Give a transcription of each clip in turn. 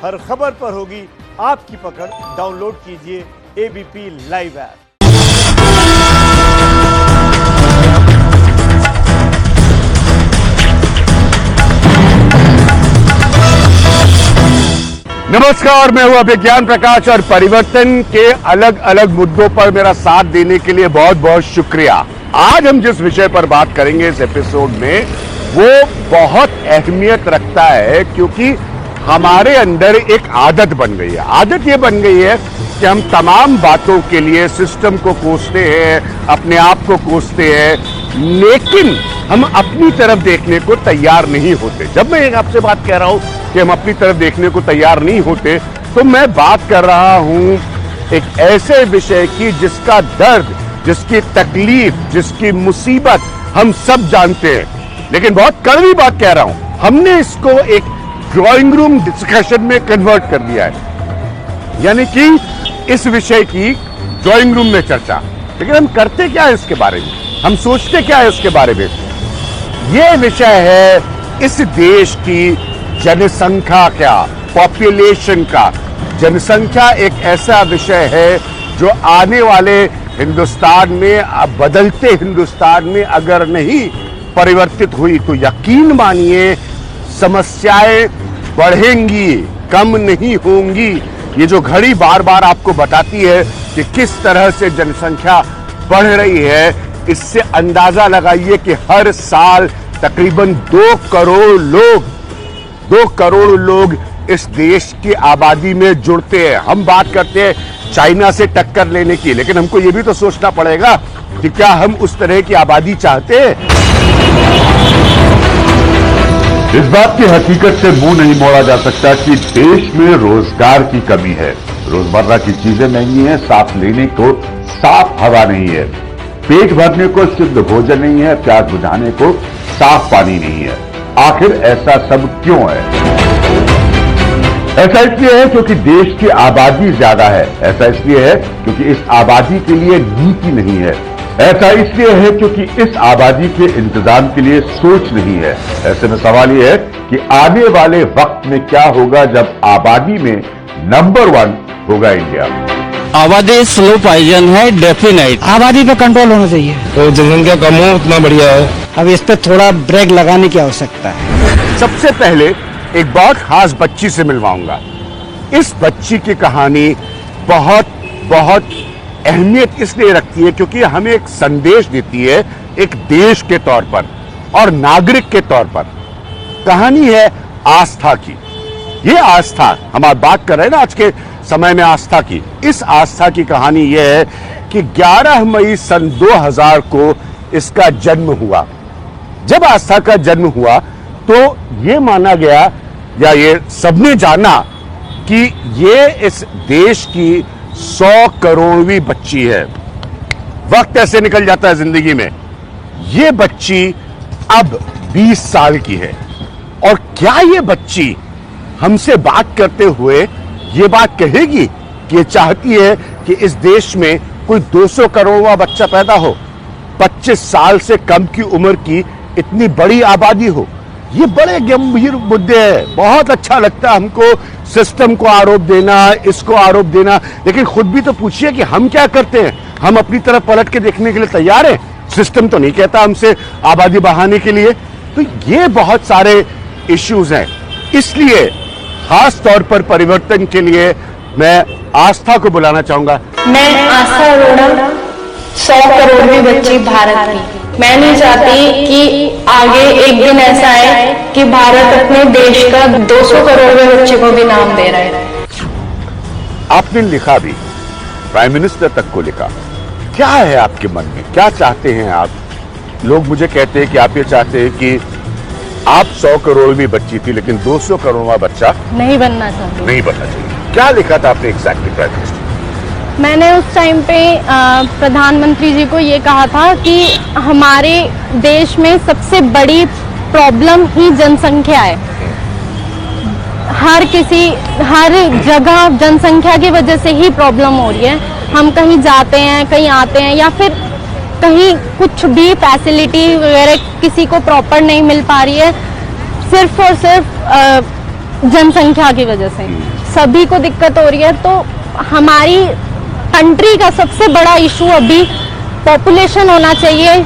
हर खबर पर होगी आपकी पकड़। डाउनलोड कीजिए एबीपी लाइव ऐप। नमस्कार, मैं हूं अभिज्ञान प्रकाश और परिवर्तन के अलग अलग मुद्दों पर मेरा साथ देने के लिए बहुत बहुत शुक्रिया। आज हम जिस विषय पर बात करेंगे इस एपिसोड में वो बहुत अहमियत रखता है, क्योंकि हमारे अंदर एक आदत बन गई है। आदत ये बन गई है कि हम तमाम बातों के लिए सिस्टम को कोसते हैं, अपने आप को कोसते हैं, लेकिन हम अपनी तरफ देखने को तैयार नहीं होते। जब मैं आपसे बात कह रहा हूं कि हम अपनी तरफ देखने को तैयार नहीं होते, तो मैं बात कर रहा हूं एक ऐसे विषय की जिसका दर्द, जिसकी तकलीफ, जिसकी मुसीबत हम सब जानते हैं, लेकिन बहुत कड़वी बात कह रहा हूं। हमने इसको एक ड्राइंग रूम डिस्कशन में कन्वर्ट कर दिया है, यानी कि इस विषय की ड्राइंग रूम में चर्चा। लेकिन हम करते क्या है इसके बारे में, हम सोचते क्या है उसके बारे में। यह विषय है इस देश की जनसंख्या का, पॉपुलेशन का। जनसंख्या एक ऐसा विषय है जो आने वाले हिंदुस्तान में, बदलते हिंदुस्तान में अगर नहीं परिवर्तित हुई तो यकीन मानिए समस्याएं बढ़ेंगी, कम नहीं होंगी। ये जो घड़ी बार बार आपको बताती है कि किस तरह से जनसंख्या बढ़ रही है, इससे अंदाजा लगाइए कि हर साल तकरीबन 2 करोड़ लोग इस देश की आबादी में जुड़ते हैं। हम बात करते हैं चाइना से टक्कर लेने की, लेकिन हमको ये भी तो सोचना पड़ेगा कि क्या हम उस तरह की आबादी चाहते हैं। इस बात की हकीकत से मुंह नहीं मोड़ा जा सकता कि देश में रोजगार की कमी है। रोजमर्रा की चीजें महंगी हैं, सांस लेने को साफ हवा नहीं है, पेट भरने को शुद्ध भोजन नहीं है, प्यास बुझाने को साफ पानी नहीं है। आखिर ऐसा सब क्यों है? ऐसा इसलिए है क्योंकि देश की आबादी ज्यादा है। ऐसा इसलिए है क्योंकि इस आबादी के लिए नीति नहीं है। ऐसा इसलिए है क्योंकि इस आबादी के इंतजाम के लिए सोच नहीं है। ऐसे में सवाल यह है कि आने वाले वक्त में क्या होगा जब आबादी में नंबर 1 होगा इंडिया। आबादी स्लो पॉइजन है, डेफिनेट आबादी पे कंट्रोल होना चाहिए। तो जनसंख्या कम हो उतना बढ़िया है। अब इस पे थोड़ा ब्रेक लगाने की आवश्यकता है। सबसे पहले एक बहुत खास बच्ची से मिलवाऊंगा। इस बच्ची की कहानी बहुत बहुत अहमियत इसलिए रखती है क्योंकि हमें एक संदेश देती है, एक देश के तौर पर और नागरिक के तौर पर। कहानी है आस्था की। ये आस्था, हम आज बात कर रहे हैं ना आज के समय में आस्था की। इस आस्था की कहानी यह है कि 11 मई सन 2000 को इसका जन्म हुआ। जब आस्था का जन्म हुआ तो ये माना गया, या ये सबने जाना, कि ये इस देश की 100 करोड़वीं बच्ची है। वक्त ऐसे निकल जाता है जिंदगी में। ये बच्ची अब 20 साल की है, और क्या ये बच्ची हमसे बात करते हुए ये बात कहेगी कि ये चाहती है कि इस देश में कोई 200 करोड़वां बच्चा पैदा हो, 25 साल से कम की उम्र की इतनी बड़ी आबादी हो। ये बड़े गंभीर मुद्दे हैं। बहुत अच्छा लगता है हमको सिस्टम को आरोप देना, इसको आरोप देना, लेकिन खुद भी तो पूछिए कि हम क्या करते हैं। हम अपनी तरफ पलट के देखने के लिए तैयार हैं? सिस्टम तो नहीं कहता हमसे आबादी बढ़ाने के लिए। तो ये बहुत सारे इश्यूज हैं। इसलिए खास तौर पर परिवर्तन के लिए मैं आस्था को बुलाना चाहूंगा। मैं आस्था अरोड़ा, 100 करोड़वीं बच्ची भारत की। मैं नहीं चाहती कि आगे एक दिन ऐसा है कि भारत अपने देश का 200 करोड़वें बच्चे को भी नाम दे रहा है। आपने लिखा भी, प्राइम मिनिस्टर तक को लिखा। क्या है आपके मन में, क्या चाहते हैं आप? लोग मुझे कहते हैं कि आप ये चाहते हैं कि आप 100 करोड़वीं बच्ची थी, लेकिन 200 करोड़वां बच्चा नहीं बनना चाहती। नहीं बनना चाहिए। क्या लिखा था आपने एग्जैक्टली प्राइम मिनिस्टर? मैंने उस टाइम पे प्रधानमंत्री जी को ये कहा था कि हमारे देश में सबसे बड़ी प्रॉब्लम ही जनसंख्या है। हर जगह जनसंख्या की वजह से ही प्रॉब्लम हो रही है। हम कहीं जाते हैं, कहीं आते हैं, या फिर कहीं कुछ भी फैसिलिटी वगैरह किसी को प्रॉपर नहीं मिल पा रही है। सिर्फ और सिर्फ जनसंख्या की वजह से सभी को दिक्कत हो रही है। तो हमारी कंट्री का सबसे बड़ा इशू अभी पॉपुलेशन होना चाहिए,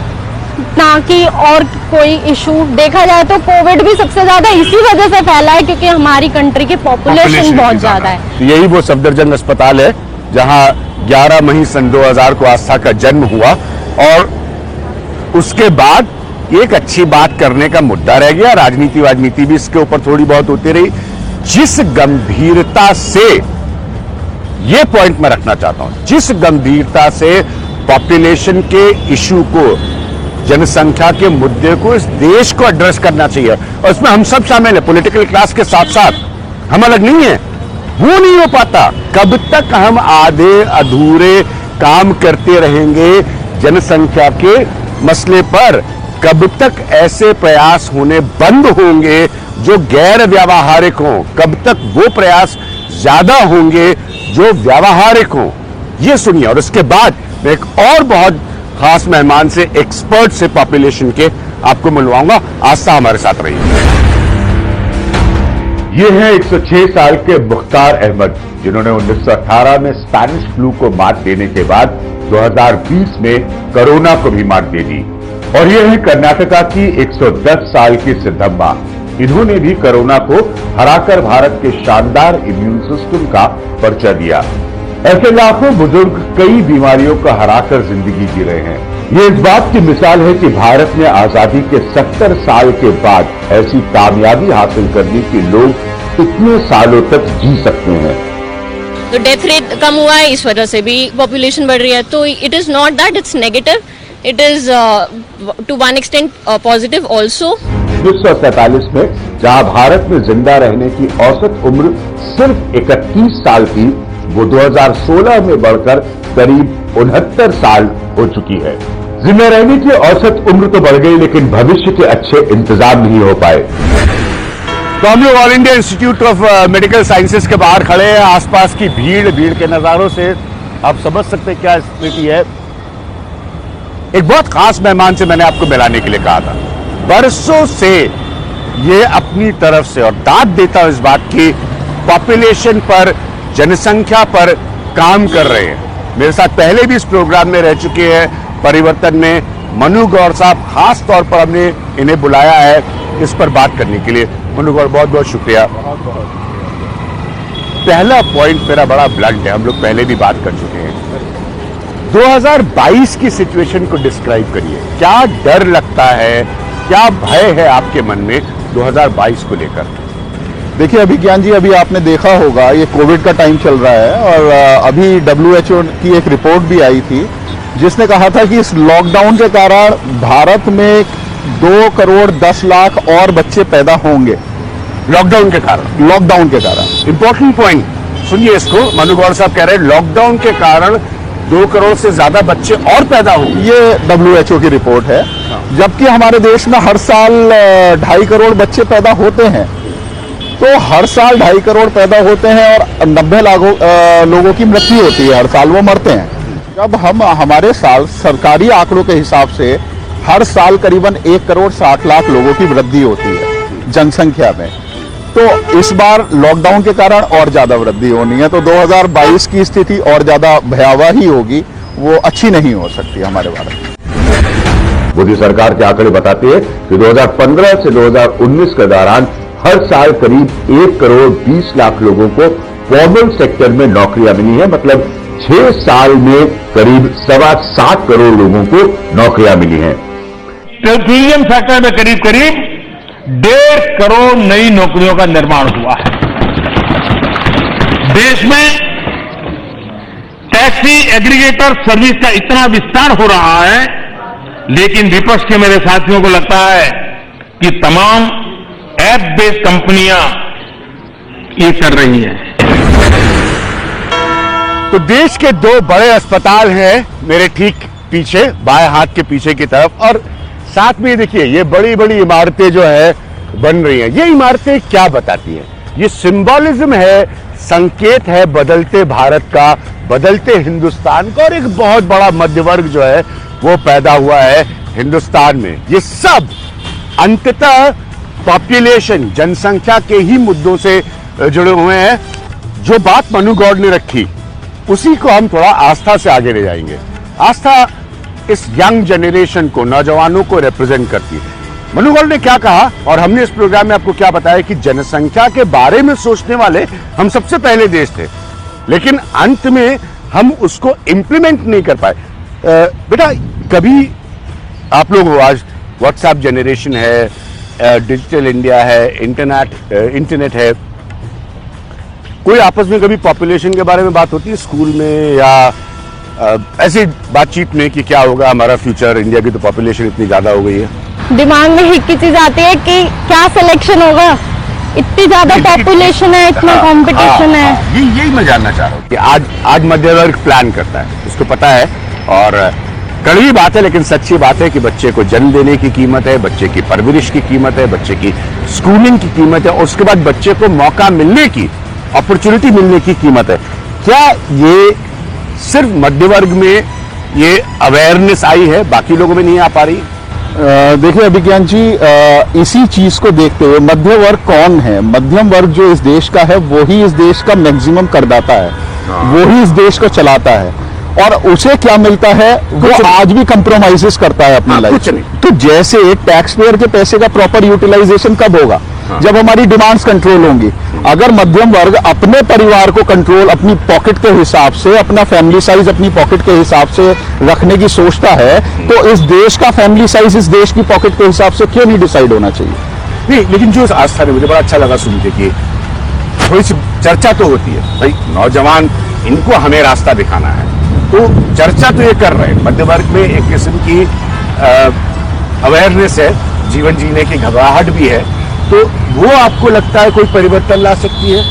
ना कि और कोई इशू। देखा जाए तो कोविड भी सबसे ज्यादा इसी वजह से फैला है क्योंकि हमारी कंट्री की पॉपुलेशन बहुत ज्यादा है। तो यही वो सफदरजंग अस्पताल है जहां 11 मई सन 2000 को आस्था का जन्म हुआ और उसके बाद एक अच्छी बात करने का मुद्दा रह गया। राजनीति भी इसके ऊपर थोड़ी बहुत होती रही। जिस गंभीरता से, ये पॉइंट मैं रखना चाहता हूं, जिस गंभीरता से पॉपुलेशन के इशू को, जनसंख्या के मुद्दे को इस देश को एड्रेस करना चाहिए और इसमें हम सब शामिल है, पॉलिटिकल क्लास के साथ साथ, हम अलग नहीं है, वो नहीं हो पाता। कब तक हम आधे अधूरे काम करते रहेंगे जनसंख्या के मसले पर? कब तक ऐसे प्रयास होने बंद होंगे जो गैर व्यावहारिक हों? कब तक वो प्रयास ज्यादा होंगे जो व्यावहारिक हों? ये सुनिए। और उसके बाद मैं एक और बहुत खास मेहमान से, एक्सपर्ट से पॉपुलेशन के आपको मिलवाऊंगा। आस्था हमारे साथ रही। ये है 106 साल के मुख्तार अहमद, जिन्होंने 1918 में स्पैनिश फ्लू को मात देने के बाद 2020 में कोरोना को भी मात दे दी। और ये है कर्नाटका की 110 साल की सिद्धम्मा। इन्होंने भी कोरोना को हराकर भारत के शानदार इम्यून सिस्टम का परिचय दिया। ऐसे लाखों बुजुर्ग कई बीमारियों को हराकर जिंदगी जी रहे हैं। ये इस बात की मिसाल है कि भारत में आजादी के 70 साल के बाद ऐसी कामयाबी हासिल करने के लोग इतने सालों तक जी सकते हैं। तो डेथ रेट कम हुआ है, इस वजह से भी पॉपुलेशन बढ़ रही है। तो it is not that it's negative, it is to one extent positive also. 1947 में जहां भारत में जिंदा रहने की औसत उम्र सिर्फ 31 साल थी, वो 2016 में बढ़कर करीब 69 साल हो चुकी है। जिंदा रहने की औसत उम्र तो बढ़ गई, लेकिन भविष्य के अच्छे इंतजाम नहीं हो पाए। तो हम लोग all India institute of medical sciences के बाहर खड़े हैं। आसपास की भीड़ के नजारों से आप समझ सकते हैं क्या स्थिति है। एक बहुत खास मेहमान से मैंने आपको मिलाने के लिए कहा था। बरसों से ये अपनी तरफ से, और दाद देता हूं इस बात की, पॉपुलेशन पर, जनसंख्या पर काम कर रहे हैं। मेरे साथ पहले भी इस प्रोग्राम में रह चुके हैं परिवर्तन में मनु गौर साहब। खास तौर पर हमने इन्हें बुलाया है इस पर बात करने के लिए। मनु गौर, बहुत बहुत शुक्रिया। पहला पॉइंट मेरा बड़ा ब्लंट है, हम लोग पहले भी बात कर चुके हैं। 2022 की सिचुएशन को डिस्क्राइब करिए। क्या डर लगता है, क्या भय है आपके मन में 2022 को लेकर? देखिए अभिज्ञान जी, अभी आपने देखा होगा ये कोविड का टाइम चल रहा है और अभी WHO की एक रिपोर्ट भी आई थी जिसने कहा था कि इस लॉकडाउन के कारण भारत में 2 करोड़ 10 लाख और बच्चे पैदा होंगे। लॉकडाउन के कारण इंपॉर्टेंट पॉइंट सुनिए इसको। मनु गौर साहब कह रहे हैं लॉकडाउन के कारण 2 करोड़ से ज्यादा बच्चे और पैदा होंगे। ये WHO की रिपोर्ट है। जबकि हमारे देश में हर साल 2.5 करोड़ बच्चे पैदा होते हैं। तो हर साल 2.5 करोड़ पैदा होते हैं और 90 लाख लोगों की मृत्यु होती है, हर साल वो मरते हैं। जब हम हमारे साल सरकारी आंकड़ों के हिसाब से हर साल करीबन 1 करोड़ 60 लाख लोगों की वृद्धि होती है जनसंख्या में, तो इस बार लॉकडाउन के कारण और ज्यादा वृद्धि होनी है। तो 2022 की स्थिति और ज्यादा भयावह ही होगी, वो अच्छी नहीं हो सकती हमारे भारत में। मोदी सरकार के आंकड़े बताते हैं कि 2015 से 2019 के दौरान हर साल करीब 1 करोड़ 20 लाख लोगों को फॉर्मल सेक्टर में नौकरियां मिली है। मतलब 6 साल में करीब 7.25 करोड़ लोगों को नौकरियां मिली हैं। पेट्रोलियम सेक्टर में करीब 1.5 करोड़ नई नौकरियों का निर्माण हुआ है। देश में टैक्सी एग्रीगेटर सर्विस का इतना विस्तार हो रहा है, लेकिन विपक्ष के मेरे साथियों को लगता है कि तमाम ऐप बेस्ड कंपनियां ये कर रही हैं। तो देश के 2 बड़े अस्पताल हैं मेरे ठीक पीछे, बाएं हाथ के पीछे की तरफ, और साथ में देखिए ये बड़ी बड़ी इमारतें जो है बन रही हैं। ये इमारतें क्या बताती हैं? ये सिंबॉलिज्म है, संकेत है बदलते भारत का, बदलते हिंदुस्तान का, और एक बहुत बड़ा मध्य वर्ग जो है वो पैदा हुआ है हिंदुस्तान में। ये सब अंततः पॉपुलेशन, जनसंख्या के ही मुद्दों से जुड़े हुए हैं। जो बात मनु गौड़ ने रखी उसी को हम थोड़ा आस्था से आगे ले जाएंगे। आस्था इस यंग जनरेशन को, नौजवानों को रिप्रेजेंट करती है। मनु गौड़ ने क्या कहा और हमने इस प्रोग्राम में आपको क्या बताया कि जनसंख्या के बारे में सोचने वाले हम सबसे पहले देश थे, लेकिन अंत में हम उसको इंप्लीमेंट नहीं कर पाए। बेटा, कभी आप लोग आज व्हाट्सएप जनरेशन है, डिजिटल इंडिया है, इंटरनेट है, कोई आपस में कभी पॉपुलेशन के बारे में बात होती है स्कूल में या ऐसी बातचीत में कि क्या होगा हमारा फ्यूचर, इंडिया की तो पॉपुलेशन इतनी ज्यादा हो गई है? दिमाग में एक ही चीज आती है कि क्या सिलेक्शन होगा, इतनी ज्यादा पॉपुलेशन है, इतना कंपटीशन है। यही मैं जानना चाह रहा हूँ कि आज मध्य वर्ग प्लान करता है, उसको पता है, और कड़वी बात है लेकिन सच्ची बात है कि बच्चे को जन्म देने की कीमत है, बच्चे की परवरिश की कीमत है, बच्चे की स्कूलिंग की कीमत है, और उसके बाद बच्चे को मौका मिलने की, अपॉर्चुनिटी मिलने की कीमत है। क्या ये सिर्फ मध्य वर्ग में ये अवेयरनेस आई है, बाकी लोगों में नहीं आ पा रही? देखिए अभिज्ञान जी, इसी चीज को देखते हुए मध्य वर्ग कौन है? मध्यम वर्ग जो इस देश का है वो ही इस देश का मैक्सिमम करदाता है, वो ही इस देश को चलाता है, और उसे क्या मिलता है वो आज भी कंप्रोमाइजेस करता है अपनी लाइफ में। तो जैसे एक टैक्स पेयर के पैसे का प्रॉपर यूटिलाइजेशन कब होगा? जब हमारी डिमांड्स कंट्रोल होंगी। अगर मध्यम वर्ग अपने परिवार को कंट्रोल अपनी पॉकेट के हिसाब से, अपना फैमिली साइज अपनी पॉकेट के हिसाब से रखने की सोचता है, तो इस देश का फैमिली साइज इस देश की पॉकेट के हिसाब से क्यों नहीं डिसाइड होना चाहिए? नहीं, लेकिन जो आस्था ने मुझे बड़ा अच्छा लगा सुन के कि थोड़ी सी चर्चा तो होती है, भाई नौजवान इनको हमें रास्ता दिखाना है, तो चर्चा तो ये कर रहे हैं। मध्य वर्ग में एक किस्म की अवेयरनेस है, जीवन जीने की घबराहट भी है, तो वो आपको लगता है कोई परिवर्तन ला सकती है?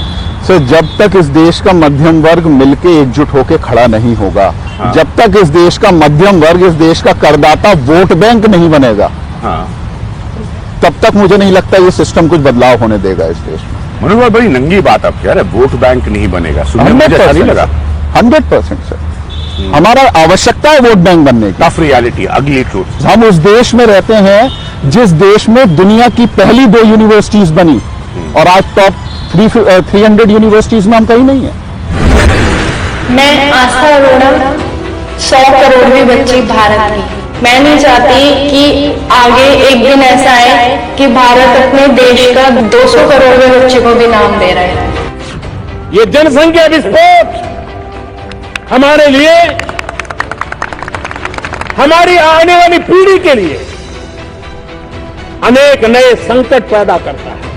सर, जब तक इस देश का मध्यम वर्ग मिलके एकजुट होकर खड़ा नहीं होगा, जब तक इस देश का मध्यम वर्ग, इस देश का करदाता वोट बैंक नहीं बनेगा, तब तक मुझे नहीं लगता ये सिस्टम कुछ बदलाव होने देगा इस देश में। मनोहर, बड़ी नंगी बात आप कह रहे हैं, वोट बैंक नहीं बनेगा, सुनने में अच्छा नहीं लगा। 100% सर, हमारा आवश्यकता है वोट बैंक बनने की। टफ रियलिटी, अगली ट्रूथ। हम उस देश में रहते हैं जिस देश में दुनिया की पहली 2 यूनिवर्सिटीज बनी, और आज टॉप 300 यूनिवर्सिटीज में हम कहीं नहीं है। मैं आस्था अरोड़ा, 100 करोड़वीं बच्ची भारत की। मैं नहीं चाहती कि आगे एक दिन ऐसा आए कि भारत अपने देश का 200 करोड़वें बच्चे को भी नाम दे रहा है। ये जनसंख्या विस्फोट हमारे लिए, हमारी आने वाली पीढ़ी के लिए अनेक नए संकट पैदा करता है।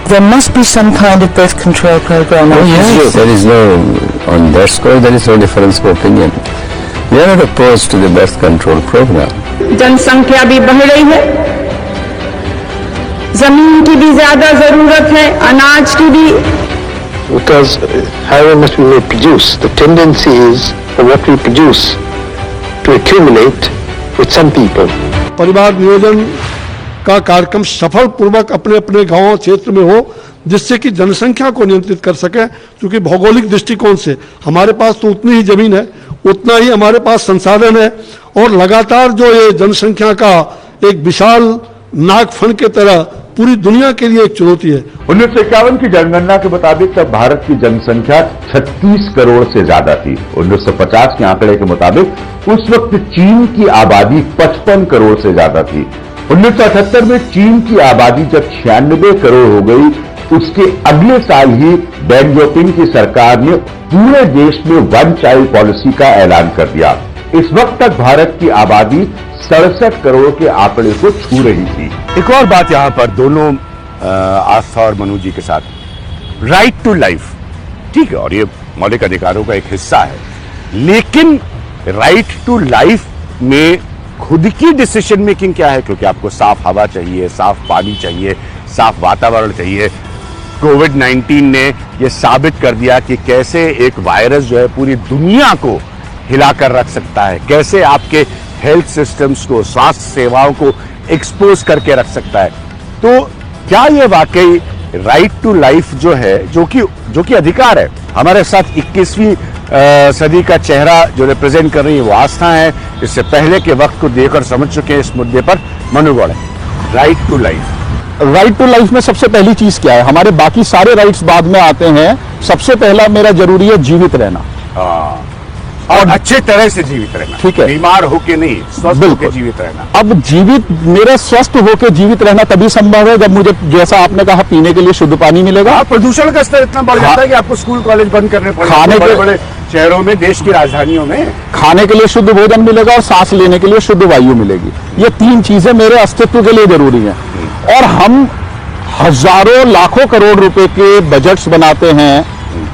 There must be some kind of birth control program. Oh, yes. There is no, on that score, there is no difference of opinion. We are not opposed to the birth control program. जनसंख्या भी बढ़ रही है, जमीन की भी ज्यादा जरूरत है, अनाज की भी। Because however much we may produce, the tendency is for what we produce to accumulate with some people. परिवार नियोजन का कार्यक्रम सफल पूर्वक अपने अपने गांव क्षेत्र में हो, जिससे कि जनसंख्या को नियंत्रित कर सके। क्योंकि भौगोलिक दृष्टिकोण से हमारे पास तो उतनी ही जमीन है, उतना ही हमारे पास संसाधन है, और लगातार जो ये जनसंख्या का एक विशाल नागफन के तरह पूरी दुनिया के लिए एक चुनौती है। 1951 की जनगणना के मुताबिक तब भारत की जनसंख्या 36 करोड़ से ज्यादा थी। 1950 के आंकड़े के मुताबिक उस वक्त चीन की आबादी 55 करोड़ से ज्यादा थी। 1978 में चीन की आबादी जब 96 करोड़ हो गई, उसके अगले साल ही डेंग जोपिंग की सरकार ने पूरे देश में वन चाइल्ड पॉलिसी का ऐलान कर दिया। इस वक्त तक भारत की आबादी 67 करोड़ के आंकड़े को छू रही थी। एक और बात यहां पर दोनों आस्था और मनु जी के साथ, राइट टू लाइफ, ठीक है, और ये मौलिक अधिकारों का एक हिस्सा है, लेकिन राइट टू लाइफ में खुद की डिसीजन मेकिंग क्या है? क्योंकि आपको साफ हवा चाहिए, साफ पानी चाहिए, साफ वातावरण चाहिए। कोविड-19 ने यह साबित कर दिया कि कैसे एक वायरस जो है पूरी दुनिया को हिलाकर रख सकता है, कैसे आपके हेल्थ सिस्टम्स को, स्वास्थ्य सेवाओं को एक्सपोज करके रख सकता है। तो क्या ये वाकई राइट टू लाइफ जो है, जो कि अधिकार है? हमारे साथ 21वीं सदी का चेहरा जो रिप्रेजेंट कर रही है वो आस्था है। इससे पहले के वक्त को देखकर समझ चुके हैं इस मुद्दे पर मनु गौड़ है। Right to life right to life में सबसे पहली चीज क्या है? हमारे बाकी सारे राइट्स बाद में आते हैं। सबसे पहला मेरा जरूरी है जीवित रहना, और अच्छे तरह से जीवित रहना। ठीक है, बीमार होके नहीं, स्वस्थ होके जीवित रहना। अब मेरा स्वस्थ होके जीवित रहना तभी संभव है जब मुझे, जैसा आपने कहा, पीने के लिए शुद्ध पानी मिलेगा। प्रदूषण का स्तर इतना बढ़ जाता है कि आपको स्कूल कॉलेज बंद करने पड़ेंगे। खाने के बड़े शहरों में, देश की राजधानियों में खाने के लिए शुद्ध भोजन मिलेगा और सांस लेने के लिए शुद्ध वायु मिलेगी। ये तीन चीजें मेरे अस्तित्व के लिए जरूरी हैं। और हम हजारों लाखों करोड़ रुपए के बजट्स बनाते हैं,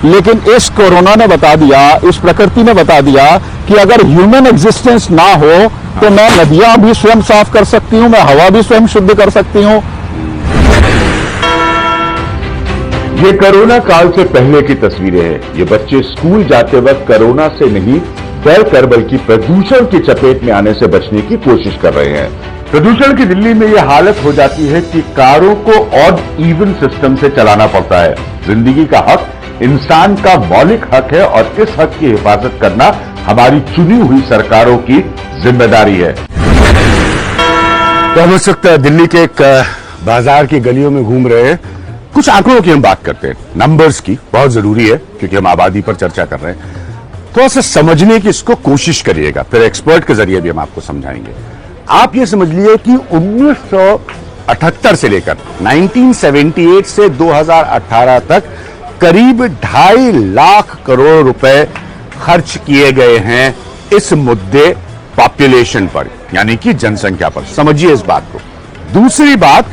लेकिन इस कोरोना ने बता दिया, इस प्रकृति ने बता दिया कि अगर ह्यूमन एग्जिस्टेंस ना हो तो मैं नदियां भी स्वयं साफ कर सकती हूं, मैं हवा भी स्वयं शुद्ध कर सकती हूं। ये कोरोना काल से पहले की तस्वीरें हैं। ये बच्चे स्कूल जाते वक्त कोरोना से नहीं डर कर बल्कि प्रदूषण की चपेट में आने से बचने की कोशिश कर रहे हैं। प्रदूषण की दिल्ली में यह हालत हो जाती है कि कारों को ऑड इवन सिस्टम से चलाना पड़ता है। जिंदगी का हक इंसान का मौलिक हक है और इस हक की हिफाजत करना हमारी चुनी हुई सरकारों की जिम्मेदारी है। तो हम इस वक्त दिल्ली के एक बाजार की गलियों में घूम रहे हैं। कुछ आंकड़ों की हम बात करते हैं, नंबर्स की, बहुत जरूरी है क्योंकि हम आबादी पर चर्चा कर रहे हैं। थोड़ा सा समझने की इसको कोशिश करिएगा, फिर एक्सपर्ट के जरिए भी हम आपको समझाएंगे। आप ये समझ लिए कि 1978 से लेकर 1978 से 2018 तक करीब 2.5 लाख करोड़ रुपए खर्च किए गए हैं इस मुद्दे पॉपुलेशन पर, यानी कि जनसंख्या पर। समझिए इस बात को। दूसरी बात,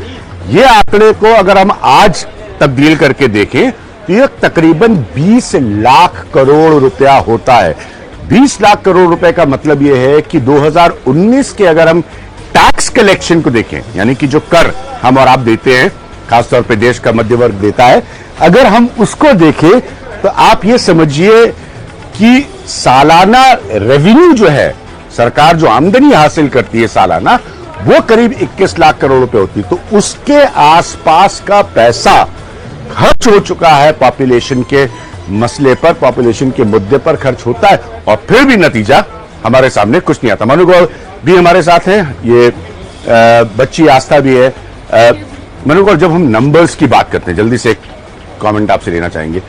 ये आंकड़े को अगर हम आज तब्दील करके देखें तो यह तकरीबन 20 लाख करोड़ रुपया होता है। 20 लाख करोड़ रुपए का मतलब यह है कि 2019 के अगर हम टैक्स कलेक्शन को देखें, यानी कि जो कर हम और आप देते हैं, खासतौर पे देश का मध्य वर्ग देता है, अगर हम उसको देखें तो आप ये समझिए कि सालाना रेवेन्यू जो है, सरकार जो आमदनी हासिल करती है सालाना, वो करीब 21 लाख करोड़ रुपए होती है। तो उसके आसपास का पैसा खर्च हो चुका है पॉपुलेशन के मसले पर, पॉपुलेशन के मुद्दे पर खर्च होता है, और फिर भी नतीजा हमारे सामने कुछ नहीं आता। मनु गौर भी हमारे साथ है, ये बच्ची आस्था भी है। मनु गौर, जब हम नंबर्स की बात करते हैं, जल्दी से एक कमेंट आपसे लेना चाहेंगे।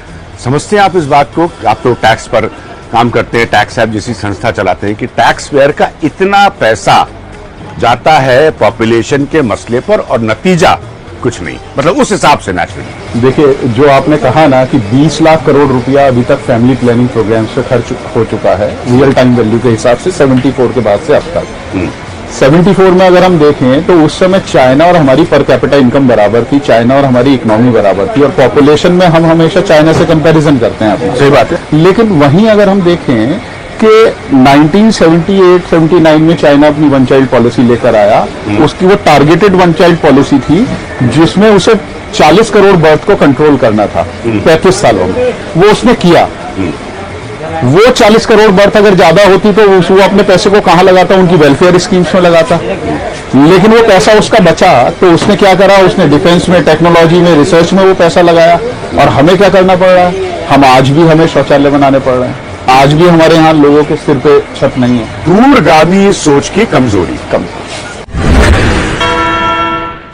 समझते हैं आप इस बात को? आप तो टैक्स पर काम करते हैं, टैक्स ऐप जैसी संस्था चलाते हैं, कि टैक्स पेयर का इतना पैसा जाता है पॉपुलेशन के मसले पर और नतीजा कुछ नहीं, मतलब उस हिसाब से नेचुरली। देखिए, जो आपने कहा ना कि 20 लाख करोड़ रुपया अभी तक फैमिली प्लानिंग प्रोग्राम से खर्च हो चुका है, रियल टाइम वैल्यू के हिसाब से 74 के बाद से अब तक। 74 में अगर हम देखें तो उस समय चाइना और हमारी पर कैपिटा इनकम बराबर थी, चाइना और हमारी इकोनॉमी बराबर थी, और पॉपुलेशन में हम हमेशा चाइना से कंपैरिजन करते हैं अपना। सही बात है। लेकिन वहीं अगर हम देखें कि 1978-79 में चाइना अपनी वन चाइल्ड पॉलिसी लेकर आया, उसकी वो टारगेटेड वन चाइल्ड पॉलिसी थी जिसमें उसे 40 करोड़ बर्थ को कंट्रोल करना था 35 सालों में। वो उसने किया। वो 40 करोड़ बर्थ अगर ज्यादा होती तो वो अपने पैसे को कहां लगाता? उनकी वेलफेयर स्कीम्स में लगाता। लेकिन वो पैसा उसका बचा तो उसने क्या करा? उसने डिफेंस में, टेक्नोलॉजी में, रिसर्च में वो पैसा लगाया। और हमें क्या करना पड़ रहा है? हमें शौचालय बनाने पड़ रहे हैं। आज भी हमारे यहाँ लोगों के सिर पे छत नहीं है। दूरगामी सोच की कमजोरी।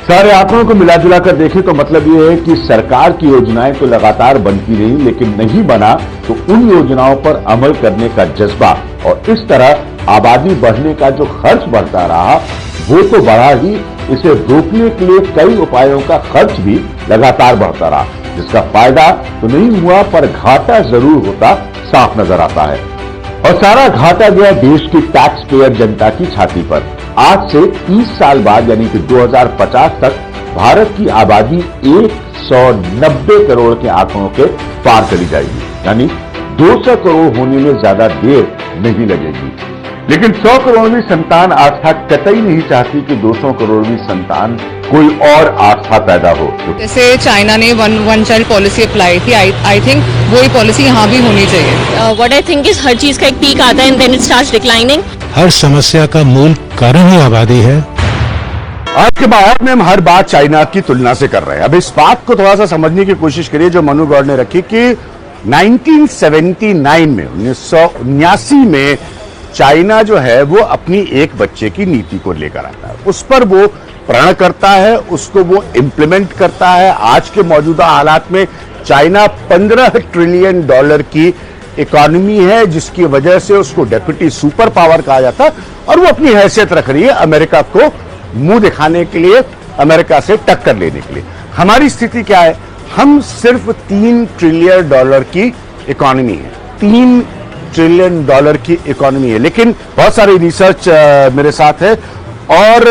सारे आंकड़ों को मिला जुला कर देखें तो मतलब ये है कि सरकार की योजनाएं तो लगातार बनती रही, लेकिन नहीं बना तो उन योजनाओं पर अमल करने का जज्बा और इस तरह आबादी बढ़ने का जो खर्च बढ़ता रहा वो तो बढ़ा ही, इसे रोकने के लिए कई उपायों का खर्च भी लगातार बढ़ता रहा, जिसका फायदा तो नहीं हुआ पर घाटा जरूर होता साफ नजर आता है। और सारा घाटा गया देश की टैक्स पेयर जनता की छाती पर। आज से 30 साल बाद यानी कि 2050 तक भारत की आबादी 190 करोड़ के आंकड़ों के पार चली जाएगी, यानी 200 करोड़ होने में ज्यादा देर नहीं लगेगी। लेकिन 100 करोड़वीं संतान आस्था कतई नहीं चाहती कि 200 करोड़वीं संतान कोई और आस्था पैदा हो। जैसे चाइना ने वन चाइल्ड पॉलिसी अप्लाई की, आई थिंक वही पॉलिसी यहाँ भी होनी चाहिए। व्हाट आई थिंक इज हर चीज का एक पीक आता है and then it starts declining. हर समस्या का मूल कारण ही आबादी है। आज के बाद में हम हर बात चाइना की तुलना से कर रहे हैं। अब इस बात को थोड़ा सा समझने की कोशिश करिए जो मनु गौर ने रखी कि 1979 में 1979 में चाइना जो है वो अपनी एक बच्चे की नीति को लेकर आता है। उस पर वो प्रण करता है उसको वो इंप्लीमेंट करता है। आज के मौजूदा हालात में चाइना $15 ट्रिलियन की इकोनॉमी है, जिसकी वजह से उसको डेप्यूटी सुपर पावर कहा जाता है और वो अपनी हैसियत रख रही है अमेरिका को मुंह दिखाने के लिए, अमेरिका से टक्कर लेने के लिए। हमारी स्थिति क्या है? हम सिर्फ $3 ट्रिलियन की इकोनॉमी है, $3 ट्रिलियन की इकोनॉमी है, लेकिन बहुत सारी रिसर्च मेरे साथ है और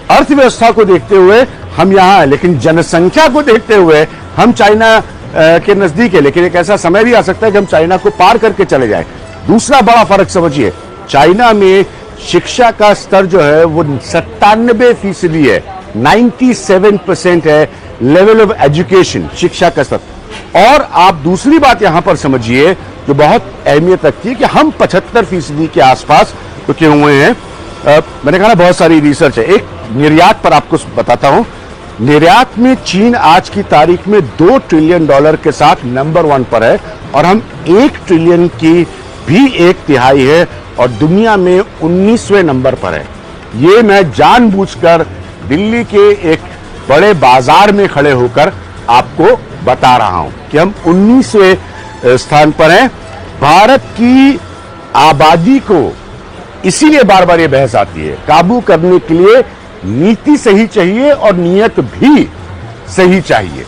अर्थव्यवस्था को देखते हुए हम यहां हैं, लेकिन जनसंख्या को देखते हुए हम चाइना के नजदीक है। लेकिन एक ऐसा समय भी आ सकता है कि हम चाइना को पार करके चले जाएं। दूसरा बड़ा फर्क समझिए, चाइना में शिक्षा का स्तर जो है वो 97% है, 97% है लेवल ऑफ एजुकेशन, शिक्षा का स्तर। और आप दूसरी बात यहां पर समझिए जो बहुत अहमियत रखती है कि हम 75% के आसपास रुके हुए हैं। मैंने कहा ना बहुत सारी रिसर्च है। एक निर्यात पर आपको बताता हूं, निर्यात में चीन आज की तारीख में $2 ट्रिलियन के साथ नंबर 1 पर है और हम 1 ट्रिलियन की भी 1/3 है और दुनिया में 19वें नंबर पर है। ये मैं जानबूझकर दिल्ली के एक बड़े बाजार में खड़े होकर आपको बता रहा हूं कि हम 19वें स्थान पर हैं। भारत की आबादी को इसीलिए बार बार ये बहस आती है, काबू करने के लिए नीति सही चाहिए और नियत भी सही चाहिए।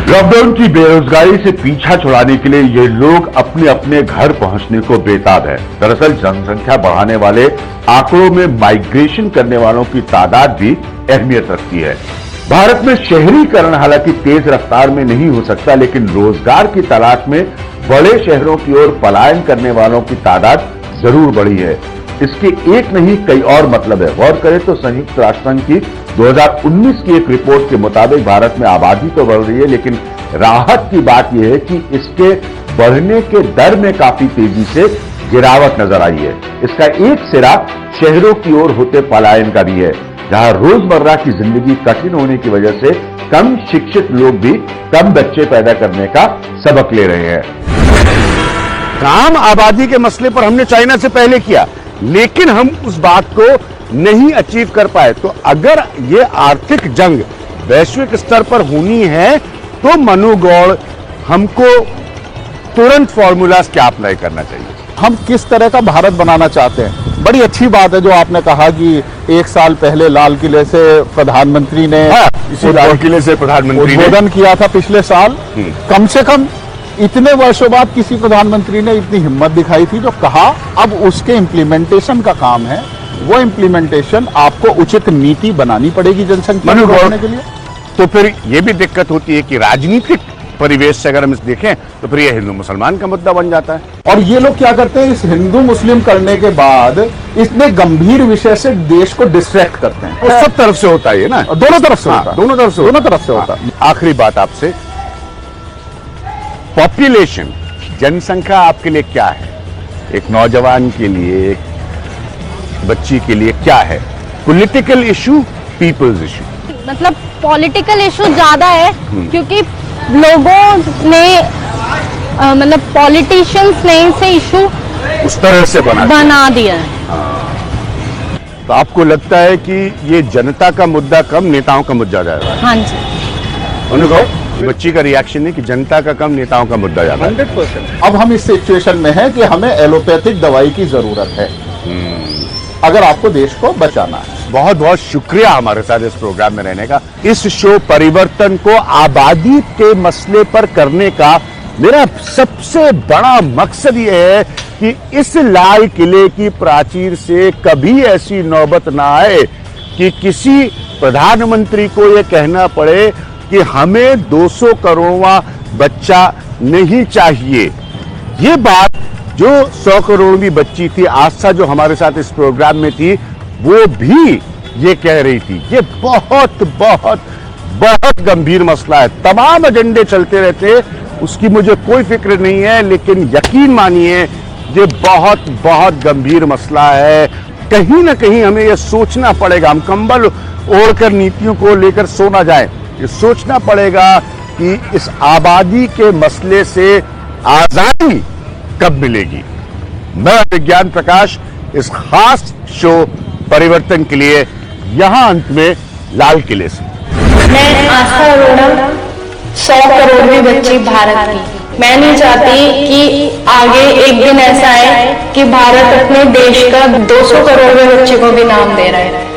लॉकडाउन की बेरोजगारी से पीछा छुड़ाने के लिए ये लोग अपने अपने घर पहुंचने को बेताब है। दरअसल जनसंख्या बढ़ाने वाले आंकड़ों में माइग्रेशन करने वालों की तादाद भी अहमियत रखती है। भारत में शहरीकरण हालांकि तेज रफ्तार में नहीं हो सकता, लेकिन रोजगार की तलाश में बड़े शहरों की ओर पलायन करने वालों की तादाद जरूर बढ़ी है। इसके एक नहीं कई और मतलब है। गौर करें तो संयुक्त राष्ट्र संघ की 2019 की एक रिपोर्ट के मुताबिक भारत में आबादी तो बढ़ रही है, लेकिन राहत की बात यह है कि इसके बढ़ने के दर में काफी तेजी से गिरावट नजर आई है। इसका एक सिरा शहरों की ओर होते पलायन का भी है, जहां रोजमर्रा की जिंदगी कठिन होने की वजह से कम शिक्षित लोग भी कम बच्चे पैदा करने का सबक ले रहे हैं। काम आबादी के मसले पर हमने चाइना से पहले किया, लेकिन हम उस बात को नहीं अचीव कर पाए। तो अगर ये आर्थिक जंग वैश्विक स्तर पर होनी है तो मनोगौड़ हमको तुरंत फॉर्मूलाज क्या अप्लाई करना चाहिए। हम किस तरह का भारत बनाना चाहते हैं। बड़ी अच्छी बात है जो आपने कहा कि 1 साल पहले लाल किले से प्रधानमंत्री ने इसी लाल किले से प्रधानमंत्री ने उद्बोधन किया था पिछले साल। कम से कम इतने वर्षों बाद किसी प्रधानमंत्री ने इतनी हिम्मत दिखाई थी जो कहा अब उसके इम्प्लीमेंटेशन का काम है। वो इम्प्लीमेंटेशन आपको उचित नीति बनानी पड़ेगी जनसंख्या को बढ़ाने के लिए। तो फिर ये भी दिक्कत होती है कि राजनीतिक परिवेश से अगर हम इसे देखें तो फिर ये हिंदू मुसलमान का मुद्दा बन जाता है। और ये लोग क्या करते हैं, इस हिंदू मुस्लिम करने के बाद इतने गंभीर विषय से देश को डिस्ट्रैक्ट करते हैं। तो सब तरफ से होता है ना, दोनों तरफ से होता है, दोनों तरफ से होता है। आखिरी बात आपसे, पॉपुलेशन, जनसंख्या आपके लिए क्या है? एक नौजवान के लिए, एक बच्ची के लिए क्या है? Political issue, people's issue? मतलब पॉलिटिकल इशू ज्यादा है क्योंकि लोगों ने मतलब पॉलिटिशियंस ने इसे इशू उस तरह से बना दिया है। तो आपको लगता है कि ये जनता का मुद्दा कम नेताओं का मुद्दा ज्यादा? हाँ जी। उन्होंने बच्ची का रिएक्शन है कि जनता का कम नेताओं का मुद्दा ज्यादा। 100%। अब हम इस सिचुएशन में हैं कि हमें एलोपैथिक दवाई की जरूरत है अगर आपको देश को बचाना है। बहुत बहुत शुक्रिया हमारे साथ इस प्रोग्राम में रहने का। इस शो परिवर्तन को आबादी के मसले पर करने का मेरा सबसे बड़ा मकसद यह है कि इस लाल किले की प्राचीर से कभी ऐसी नौबत ना आए कि किसी प्रधानमंत्री को यह कहना पड़े कि हमें 200 करोड़वां बच्चा नहीं चाहिए। ये बात जो 100 करोड़वीं बच्ची थी आस्था, जो हमारे साथ इस प्रोग्राम में थी, वो भी ये कह रही थी। ये बहुत बहुत बहुत गंभीर मसला है। तमाम एजेंडे चलते रहते हैं, उसकी मुझे कोई फिक्र नहीं है, लेकिन यकीन मानिए ये बहुत बहुत गंभीर मसला है। कहीं ना कहीं हमें यह सोचना पड़ेगा, हम कंबल ओढ़कर नीतियों को लेकर सो ना जाए। ये सोचना पड़ेगा कि इस आबादी के मसले से आजादी कब मिलेगी। मैं विज्ञान प्रकाश इस खास शो परिवर्तन के लिए यहां अंत में लाल किले से। मैं आशा अरोड़ा, 100 करोड़वीं बच्ची भारत की। मैं नहीं चाहती कि आगे एक दिन ऐसा आए कि भारत अपने देश का 200 करोड़वें बच्चे को भी नाम दे रहा है।